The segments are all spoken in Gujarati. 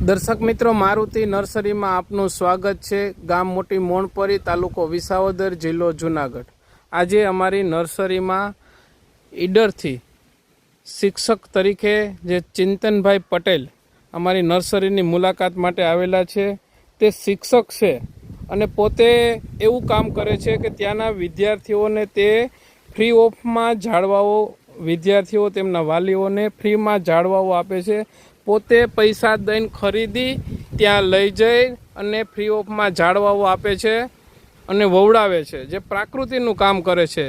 દર્શક મિત્રો, મારુતિ નર્સરીમાં આપનું સ્વાગત છે। ગામ મોટી મોણપરી, તાલુકો વિસાવદર, જિલ્લો જુનાગઢ। આજે અમારી નર્સરીમાં ઈડરથી શિક્ષક તરીકે જે ચિંતનભાઈ પટેલ અમારી નર્સરીની મુલાકાત માટે આવેલા છે। તે શિક્ષક છે અને પોતે એવું કામ કરે છે કે ત્યાંના વિદ્યાર્થીઓને તે ફ્રી ઓફમાં ઝાડવાઓ, વિદ્યાર્થીઓ તેમના વાલીઓને ફ્રીમાં ઝાડવાઓ આપે છે। પોતે પૈસા દઈને ખરીદી ત્યાં લઈ જઈ અને ફ્રી ઓફમાં ઝાડવાઓ આપે છે અને વવડાવે છે, જે પ્રકૃતિનું કામ કરે છે।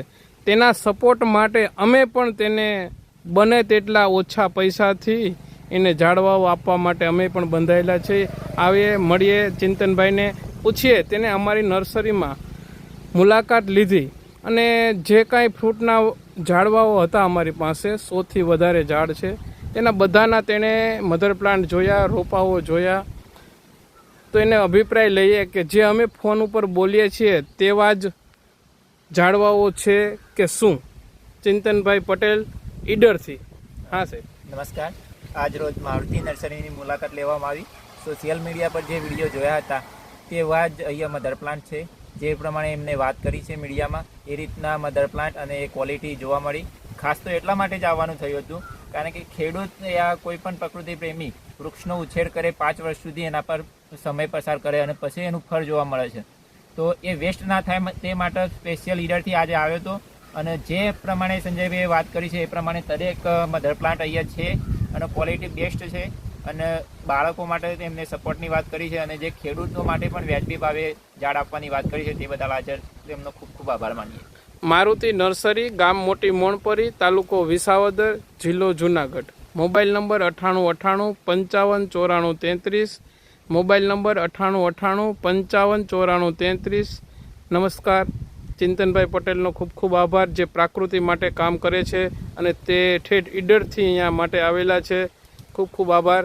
તેના સપોર્ટ માટે અમે પણ તેને બને તેટલા ઓછા પૈસાથી એને ઝાડવાઓ આપવા માટે અમે પણ બંધાયેલા છીએ। આવીએ, મળીએ, ચિંતનભાઈને પૂછીએ, તેને અમારી નર્સરીમાં મુલાકાત લીધી અને જે કાંઈ ફ્રૂટના ઝાડવાઓ હતા અમારી પાસે 100થી વધારે ઝાડ છે, તેના બધાના તેણે મધર પ્લાન્ટ જોયા, રોપાઓ જોયા। તો એને અભિપ્રાય લઈએ કે જે અમે ફોન ઉપર બોલીએ છીએ તેવા જ ઝાડવાઓ છે કે શું। ચિંતનભાઈ પટેલ, ઈડરથી। હા સાહેબ, નમસ્કાર। આજ રોજ મારુતિ નર્સરીની મુલાકાત લેવામાં આવી। સોશિયલ મીડિયા પર જે વિડીયો જોયા હતા તેવા જ અહીંયા મધર પ્લાન્ટ છે। જે પ્રમાણે એમને વાત કરી છે મીડિયામાં, એ રીતના મધર પ્લાન્ટ અને એ ક્વોલિટી જોવા મળી। ખાસ તો એટલા માટે જ આવવાનું થયું હતું કારણ કે ખેડૂત યા કોઈ પણ પ્રકૃતિ પ્રેમી વૃક્ષનો ઉછેર કરે, 5 વર્ષ સુધી એના પર સમય પસાર કરે અને પછી એનું ફળ જોવા મળે છે, તો એ વેસ્ટ ના થાય તે માટે સ્પેશિયલ ઈડરથી આજે આવ્યો હતો। અને જે પ્રમાણે સંજયભાઈએ વાત કરી છે એ પ્રમાણે દરેક મધર પ્લાન્ટ અહીંયા છે અને ક્વોલિટી બેસ્ટ છે અને બાળકો માટે તેમને સપોર્ટની વાત કરી છે અને જે ખેડૂતો માટે પણ વ્યાજબી ભાવે ઝાડ આપવાની વાત કરી છે, તે બદલ હાજર તેમનો ખૂબ ખૂબ આભાર માનીએ। મારુતિ નર્સરી, ગામ મોટી મોણપરી, તાલુકો વિસાવદર, જિલ્લો Junagadh. Mobile number 9898559433, mobile number 9898559433। નમસ્કાર। ચિંતનભાઈ પટેલનો ખૂબ ખૂબ આભાર, જે પ્રકૃતિ માટે કામ કરે છે અને તે ઠેઠ ઈડરથી અહીંયા માટે આવેલા છે। ખૂબ ખૂબ આભાર।